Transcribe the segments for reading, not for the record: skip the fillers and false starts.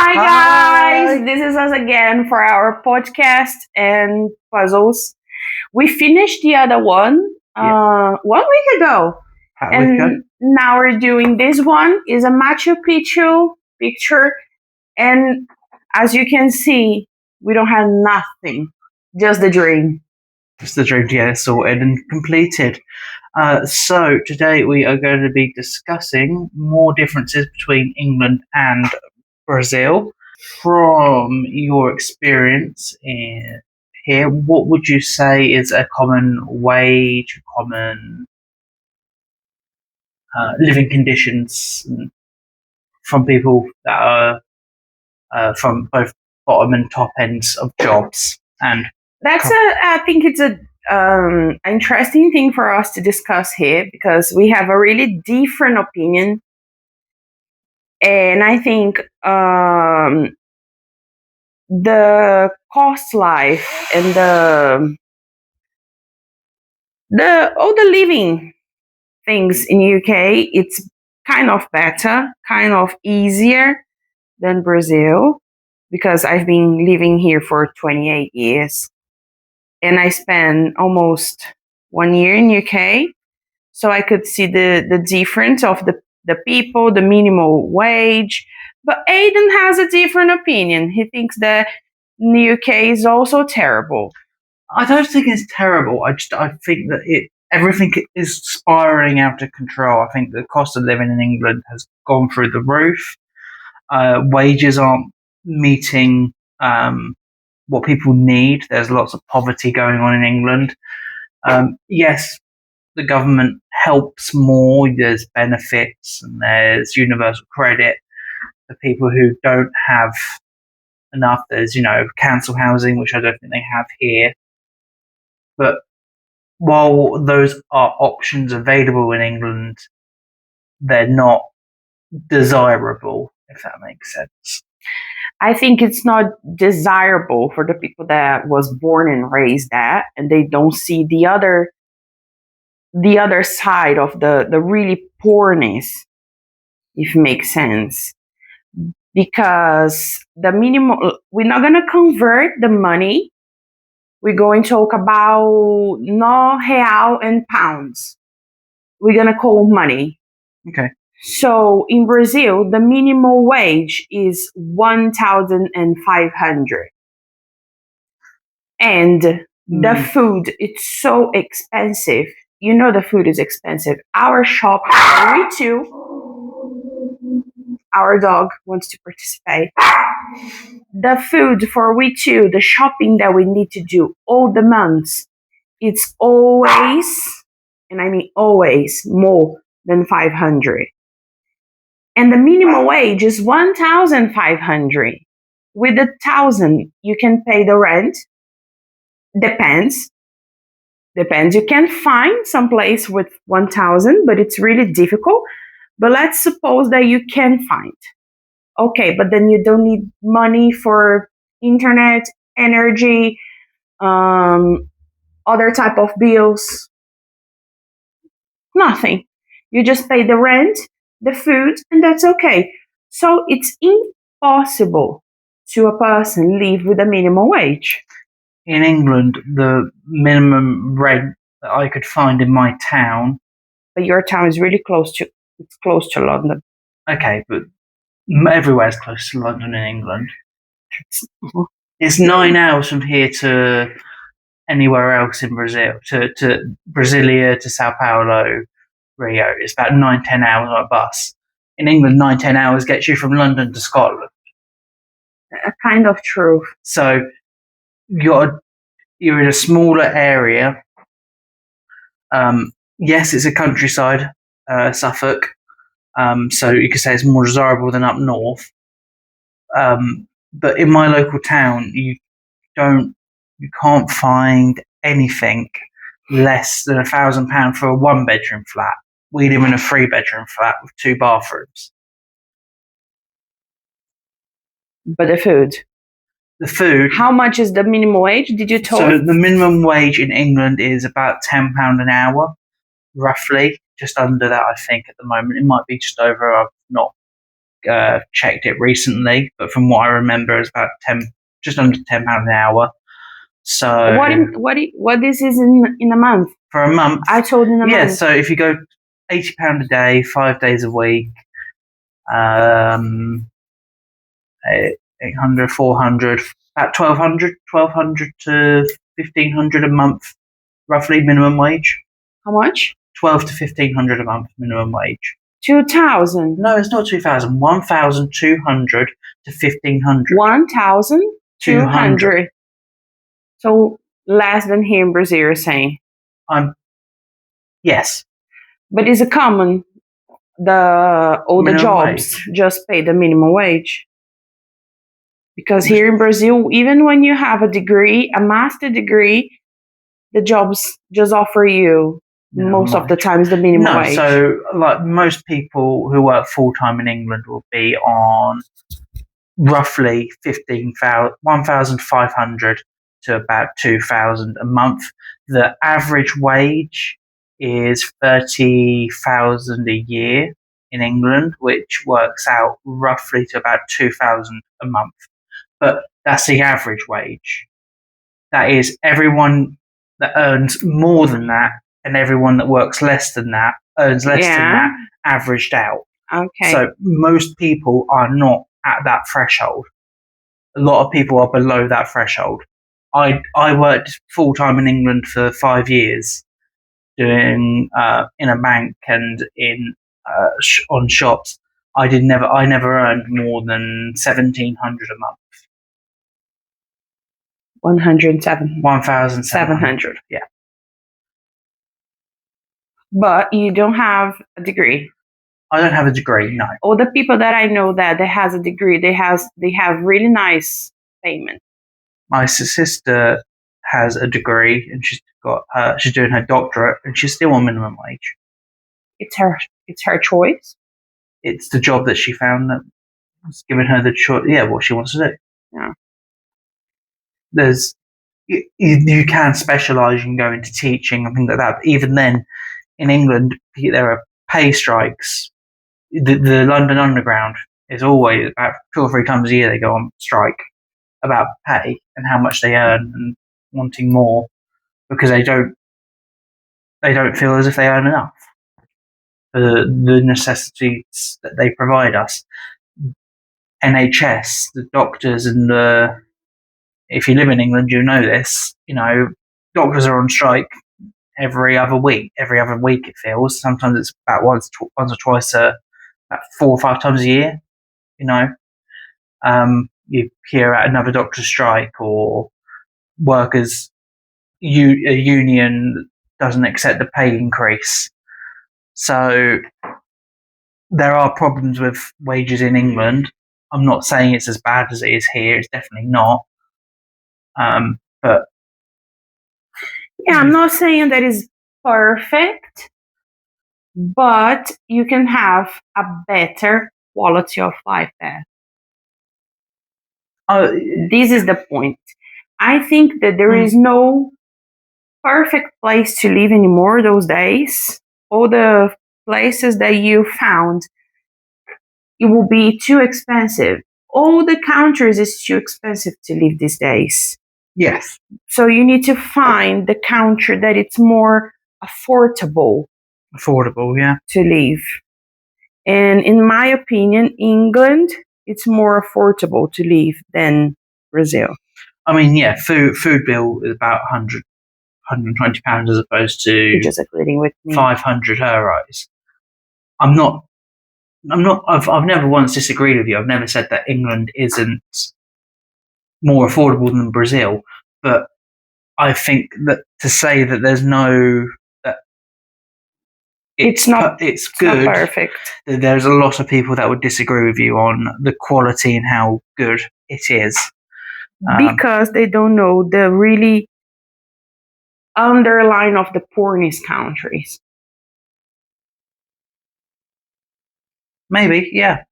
Hi Hi. guys, this is us again for our podcast and puzzles. We finished the other one Yeah. 1 week ago, How we go? and now we're doing this one. Is a Machu Picchu picture, and as you can see, we don't have nothing, just the dream. Just the dream to get it sorted and completed. So today we are going to be discussing more differences between England and Brazil. From your experience here, what would you say is a common wage, common living conditions from people that are from both bottom and top ends of jobs? And I think it's a interesting thing for us to discuss here because we have a really different opinion, and I think the cost life and the all the living things in UK, it's kind of better, kind of easier than Brazil because I've been living here for 28 years and I spent almost 1 year in UK, so I could see the difference of the people, the minimum wage. But Aiden has a different opinion. He thinks that the UK is also terrible. I don't think it's terrible. I think that everything is spiraling out of control. I think the cost of living in England has gone through the roof. Wages aren't meeting what people need. There's lots of poverty going on in England. Yes, the government helps more. There's benefits and there's universal credit for people who don't have enough. There's, council housing, which I don't think they have here. But while those are options available in England, they're not desirable, if that makes sense. I think it's not desirable for the people that was born and raised that, and they don't see the other side of the really poorness, if it makes sense. Because the minimum, we're not going to convert the money. We're going to talk about no real and pounds. We're going to call money. Okay. So in Brazil, the minimum wage is 1,500. And the food, it's so expensive. You know the food is expensive. Our shop, we too. Our dog wants to participate. The food for we too, the shopping that we need to do all the months, it's always, and I mean always, more than 500. And the minimum wage is 1,500. With 1,000, you can pay the rent. Depends. You can find some place with 1,000, but it's really difficult. But let's suppose that you can find. Okay, but then you don't need money for internet, energy, other type of bills. Nothing. You just pay the rent, the food, and that's okay. So it's impossible to a person live with a minimum wage. In England, the minimum rent that I could find in my town. But your town is really close to London. Okay, but everywhere's close to London in England. It's 9 hours from here to anywhere else in Brazil, to Brasilia, to Sao Paulo, Rio. It's about 9-10 hours on a bus. In England, 9-10 hours gets you from London to Scotland. Kind of true. So you're in a smaller area. Yes, it's a countryside, Suffolk. So you could say it's more desirable than up north. But in my local town, you can't find anything less than £1,000 for a 1-bedroom flat. We live in a 3-bedroom flat with 2 bathrooms. But the food. How much is the minimum wage? Did you tell? So the minimum wage in England is about £10 an hour, roughly, just under that. I think at the moment it might be just over. I've not checked it recently, but from what I remember, it's about just under £10 an hour. So what this is in a month? For a month, I told in a month. Yeah, so if you go £80 a day, 5 days a week, 800, 400, about 1200 to 1500 a month, roughly minimum wage. How much? 12 to 1500 a month minimum wage. 2,000. No, it's not 2,000. 1,200 to 1,500. 1,200. So less than here in Brazil, you're saying? Yes. But is it common? All the jobs just pay the minimum wage? Because here in Brazil, even when you have a degree, a master degree, the jobs just offer you most of the times the minimum wage. So like most people who work full time in England will be on roughly 1,500 to about 2,000 a month. The average wage is 30,000 a year in England, which works out roughly to about 2,000 a month. But that's the average wage. That is everyone that earns more than that, and everyone that works less than that earns less than that, averaged out. Okay. So most people are not at that threshold. A lot of people are below that threshold. I worked full time in England for 5 years, doing in a bank and in on shops. I never earned more than 1,700 a month. 1,700. Yeah. But you don't have a degree. I don't have a degree. No. All the people that I know that has a degree, they have really nice payment. My sister has a degree and she's doing her doctorate and she's still on minimum wage. It's her choice. It's the job that she found that was giving her the choice. Yeah, what she wants to do. Yeah. You can specialise. You can go into teaching and things like that. But even then, in England, there are pay strikes. The London Underground is always about 2 or 3 times a year they go on strike about pay and how much they earn and wanting more because they don't feel as if they earn enough for the necessities that they provide us. NHS, the doctors and if you live in England, you know this. Doctors are on strike every other week. Every other week, it feels. Sometimes it's about once or twice, about 4 or 5 times a year. You hear about another doctor's strike or workers. A union doesn't accept the pay increase. So there are problems with wages in England. I'm not saying it's as bad as it is here. It's definitely not. But yeah, I'm not saying that is perfect, but you can have a better quality of life there. This is the point. I think that there is no perfect place to live anymore those days. All the places that you found, it will be too expensive. All the countries is too expensive to live these days. Yes. So you need to find the country that it's more affordable. Yeah. To live. And in my opinion, England, it's more affordable to live than Brazil. I mean, yeah, food bill is about £120 as opposed to You're just agreeing with me. 500 euros. I've never once disagreed with you. I've never said that England isn't more affordable than Brazil, but I think that to say that there's it's good. Not perfect. There's a lot of people that would disagree with you on the quality and how good it is. Because they don't know the really underline of the poorest countries. Maybe, yeah.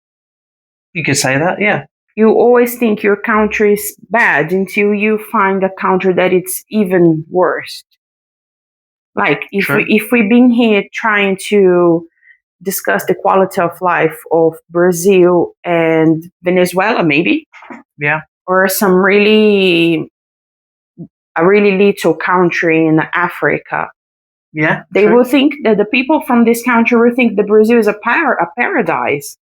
You could say that, yeah. You always think your country is bad until you find a country that it's even worse. Like if we've been here trying to discuss the quality of life of Brazil and Venezuela, maybe, Yeah. or some a really little country in Africa. Yeah. They true. will think that the people from this country will think that Brazil is a paradise.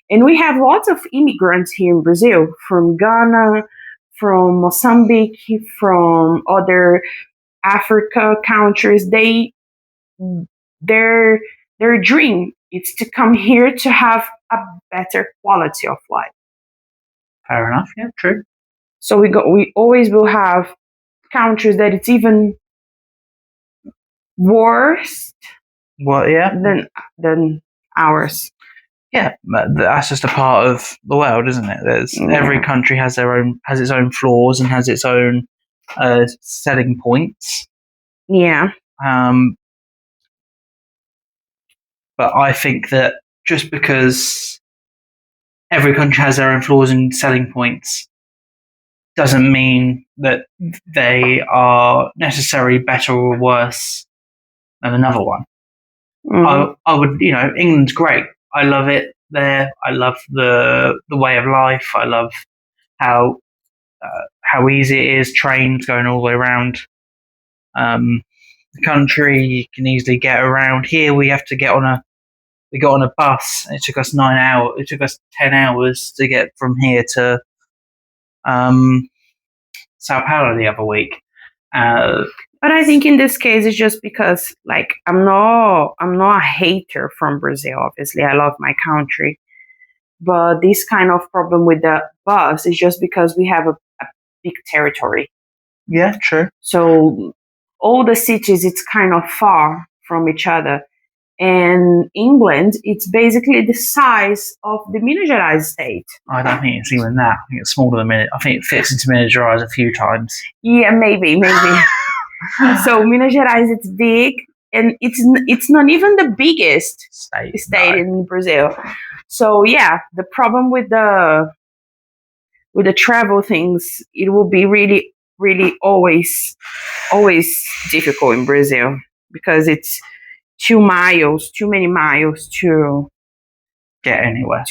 And we have lots of immigrants here in Brazil, from Ghana, from Mozambique, from other Africa countries. Their dream is to come here to have a better quality of life. Fair enough. Yeah, true. So we always will have countries that it's even worse Well, yeah. than ours. Yeah, but that's just a part of the world, isn't it? Every country has its own flaws and has its own selling points. Yeah. But I think that just because every country has their own flaws and selling points doesn't mean that they are necessarily better or worse than another one. I would, England's great. I love it there. I love the way of life. I love how easy it is. Trains going all the way around the country. You can easily get around. Here we have to we got on a bus. It took us 9 hours. It took us 10 hours to get from here to Sao Paulo the other week. But I think in this case, it's just because, like, I'm not a hater from Brazil. Obviously, I love my country, but this kind of problem with the bus is just because we have a big territory. Yeah, true. So all the cities, it's kind of far from each other. And England, it's basically the size of the Minas Gerais state. I don't think it's even that. I think it's smaller than Minas. I think it fits into Minas Gerais a few times. Yeah, maybe. So Minas Gerais, it's big, and it's not even the biggest state in Brazil. So yeah, the problem with the travel things, it will be really, really always difficult in Brazil because it's too many miles to get anywhere.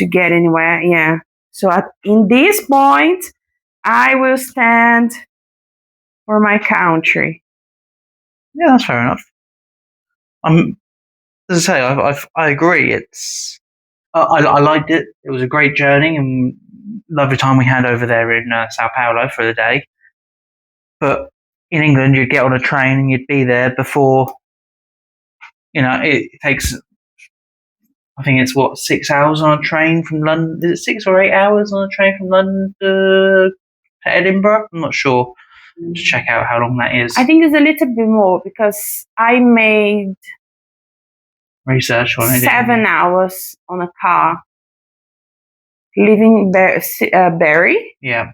Yeah. So in this point, I will stand for my country. Yeah, that's fair enough. As I say, I agree. I liked it. It was a great journey and lovely time we had over there in Sao Paulo for the day. But in England, you'd get on a train and you'd be there before. It takes. I think it's 6 hours on a train from London. Is it 6 or 8 hours on a train from London to Edinburgh? I'm not sure. To check out how long that is. I think it's a little bit more because I made research on it. 7 hours on a car, leaving Bury. Yeah.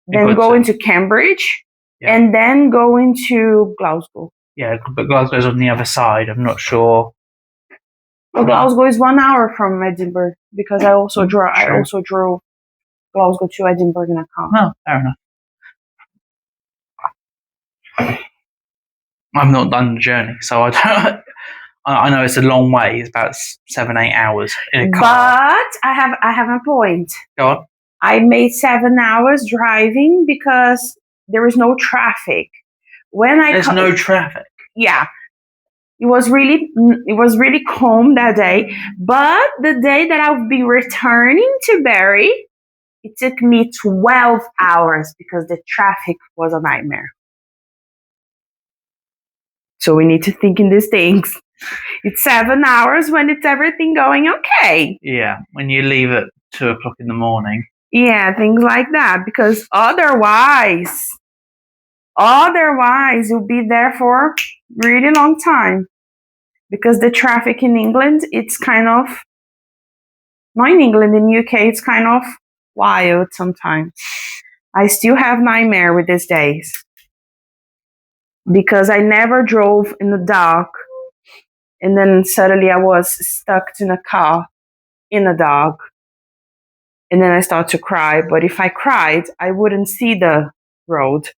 Then going to Cambridge, and then going to Glasgow. Yeah, but Glasgow's on the other side. I'm not sure. Well, Glasgow is 1 hour from Edinburgh because I also drove Glasgow to Edinburgh in a car. Oh, fair enough. I've not done the journey, so I don't. I know it's a long way. It's about 7-8 hours in a car. But I have a point. Go on. I made 7 hours driving because there was no traffic. There's no traffic. Yeah. It was really calm that day. But the day that I'll be returning to Bury, it took me 12 hours because the traffic was a nightmare. So we need to think in these things. It's 7 hours when it's everything going okay. Yeah, when you leave at 2 o'clock in the morning. Yeah, things like that. Because otherwise you'll be there for a really long time. Because the traffic in England, it's kind of, not in England, in UK, it's kind of wild sometimes. I still have nightmare with these days. Because I never drove in the dark. And then suddenly I was stuck in a car in the dark. And then I started to cry. But if I cried, I wouldn't see the road.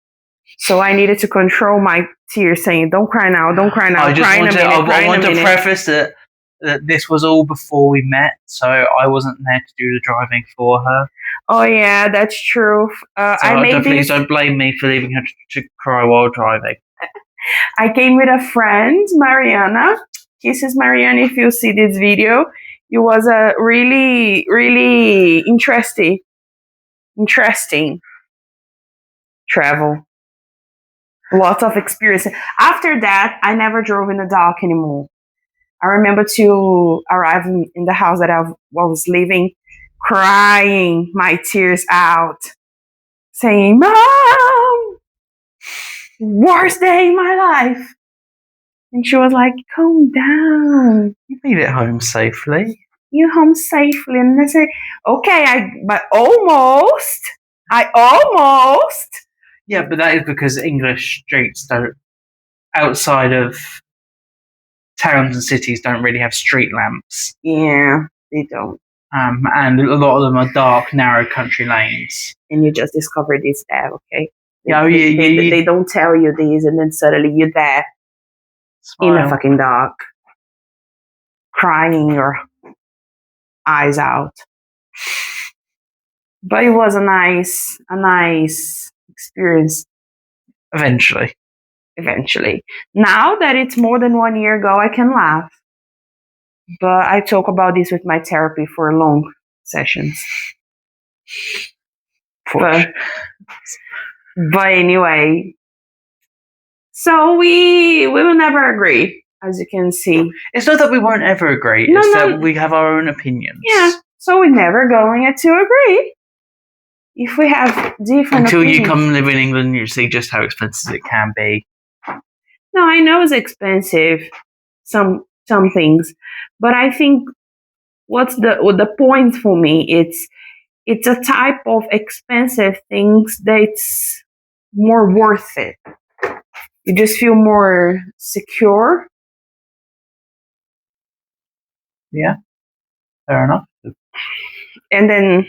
So I needed to control my tears, saying, "Don't cry now, don't cry now." I want to preface that that this was all before we met, so I wasn't there to do the driving for her. Oh yeah, that's true. Please don't blame me for leaving her to cry while driving. I came with a friend, Mariana. Kisses, Mariana, if you see this video. It was a really, really interesting travel. Lots of experience. After that, I never drove in the dark anymore. I remember to arrive in the house that I was living, crying my tears out, saying, "Mom, worst day in my life." And she was like, "Calm down. You made it home safely. You're home safely." And I said, "Okay, but almost. I almost." Yeah, but that is because English streets don't, outside of towns and cities, don't really have street lamps. Yeah, they don't. And a lot of them are dark, narrow country lanes. And you just discovered this there, okay? They don't tell you these, and then suddenly you're there in the fucking dark, crying your eyes out. But it was a nice experience. Eventually. Now that it's more than 1 year ago, I can laugh. But I talk about this with my therapy for long sessions. But anyway, so we will never agree, as you can see. It's not that we won't ever agree. That we have our own opinions. Yeah, so we're never going to agree. If we have different Until opinions. you come live in England, you see just how expensive it can be. No, I know it's expensive, some things, but I think what's the point for me? It's a type of expensive things that's more worth it. You just feel more secure. Yeah, fair enough. And then,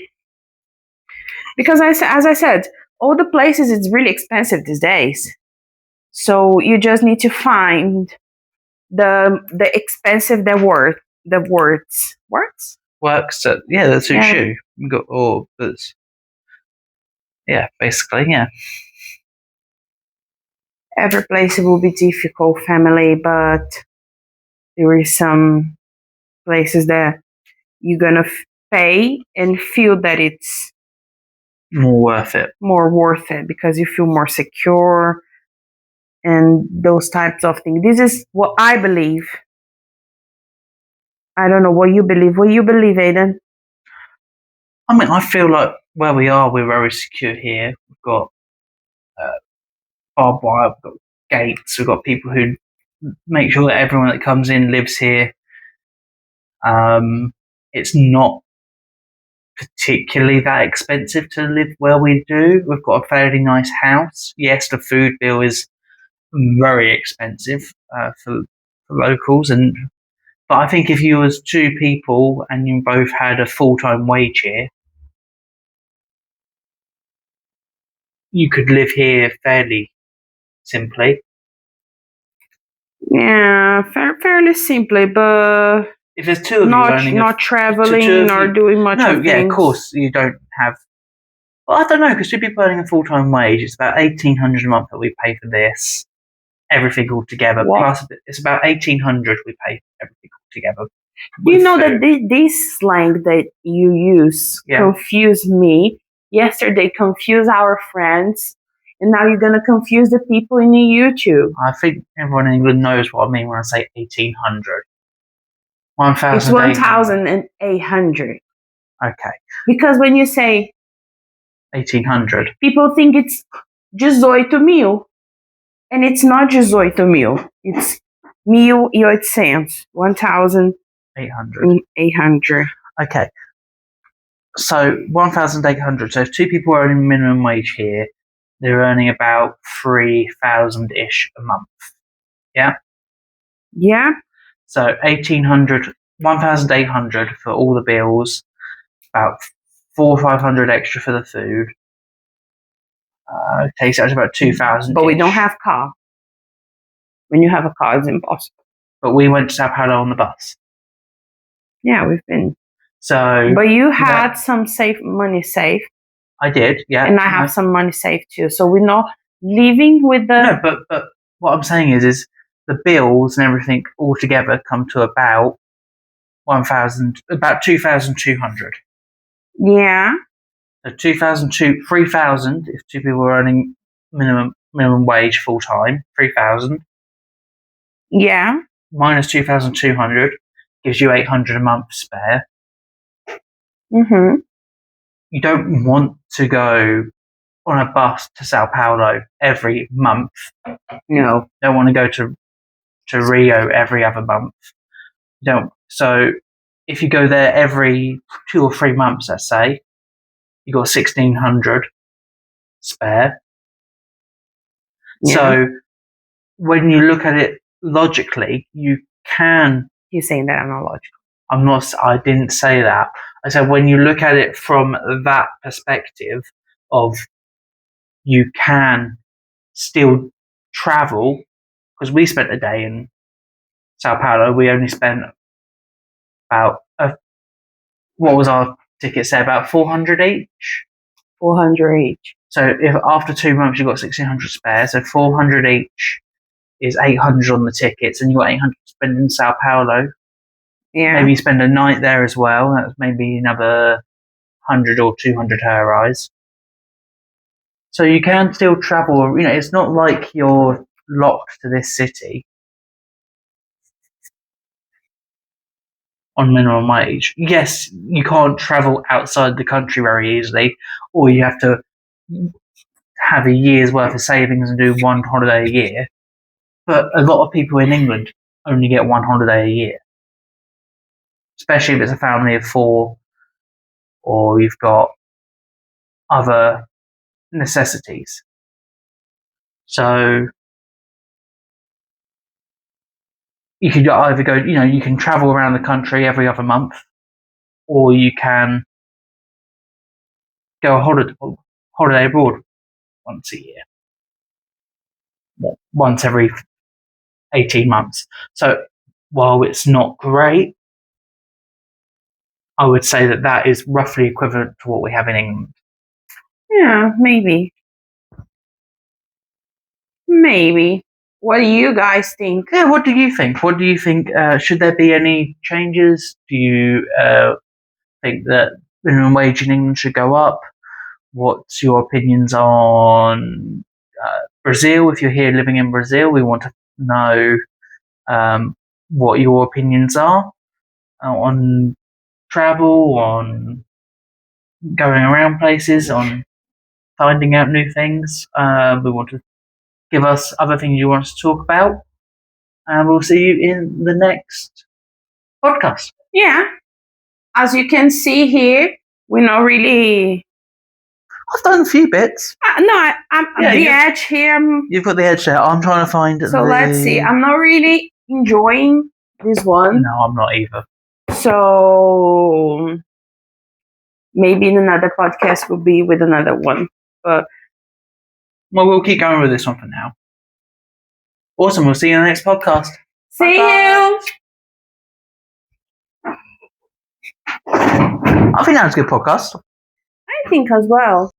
because as I said, all the places it's really expensive these days. So you just need to find the expensive that works. That suits you. You got basically, yeah. Every place will be difficult, family, but there is some places that you're gonna pay and feel that it's more worth it because you feel more secure and those types of things. This is what I believe. I don't know what you believe. What you believe, Aidan? I mean, I feel like where we are, we're very secure here. We've got barbed wire, we've got gates, we've got people who make sure that everyone that comes in lives here. It's not particularly that expensive to live where we do. We've got a fairly nice house. Yes, the food bill is very expensive for locals, but I think if you was two people and you both had a full-time wage here, you could live here fairly simply. Yeah, fairly simply, but if there's two of you not traveling or doing much. Of course you don't have. Well, I don't know, because two people earning a full-time wage, it's about $1,800 a month that we pay for this, everything all together. What? Plus, it's about $1,800 we pay for everything all together. You know food. That this slang that you use confused me. Yesterday confused our friends, and now you're gonna confuse the people in the YouTube. I think everyone in England knows what I mean when I say 1,800. 1,000. It's 1,800. Okay. Because when you say 1,800, people think it's 18,000, and it's not 18,000. It's 1,800. 1,800. Okay. So 1,800. So if two people are earning minimum wage here, they're earning about 3,000-ish a month. Yeah? Yeah. So 1,800 for all the bills, about 400 or 500 extra for the food. Takes out about 2,000. But we don't have car. When you have a car, it's impossible. But we went to Sao Paulo on the bus. Yeah, we've been. So, but you had some money saved. I did, yeah. And I have some money saved too. So we're not living with the. No, but what I'm saying is the bills and everything altogether come to about 2,200. Yeah. So 3,000 if two people are earning minimum wage full time, 3,000. Yeah. Minus 2,200 gives you 800 a month spare. Mm-hmm. You don't want to go on a bus to Sao Paulo every month. No. You don't want to go to Rio every other month. You don't. So if you go there every 2 or 3 months, let's say, you got 1,600 spare. Yeah. So when you look at it logically, you can. You're saying that I'm not logical. I'm not. I didn't say that. I said when you look at it from that perspective of you can still travel, because we spent a day in Sao Paulo. We only spent about what was our ticket say, about 400 each. 400 each. So if after 2 months you got 1,600 spare, so 400 each is 800 on the tickets, and you got 800 to spend in Sao Paulo. Yeah. Maybe spend a night there as well. That's maybe another 100 or 200 her eyes. So you can still travel. You know, it's not like you're locked to this city on minimum wage. Yes, you can't travel outside the country very easily, or you have to have a year's worth of savings and do one holiday a year. But a lot of people in England only get one holiday a year, especially if it's a family of 4 or you've got other necessities. So you could either go, you can travel around the country every other month, or you can go holiday abroad once a year, once every 18 months. So while it's not great, I would say that is roughly equivalent to what we have in England. Yeah, maybe. Maybe. What do you guys think? Yeah, what do you think? What do you think? Should there be any changes? Do you think that minimum wage in England should go up? What's your opinions on Brazil? If you're here living in Brazil, we want to know what your opinions are on travel, on going around places, on finding out new things. We want to give us other things you want us to talk about. And we'll see you in the next podcast. Yeah. As you can see here, we're not really. I've done a few bits. No, I'm the edge here. You've got the edge there. I'm trying to find. So let's see. I'm not really enjoying this one. No, I'm not either. So maybe in another podcast will be with another one. But we'll keep going with this one for now. Awesome. We'll see you in the next podcast. See you. I think that was a good podcast. I think as well.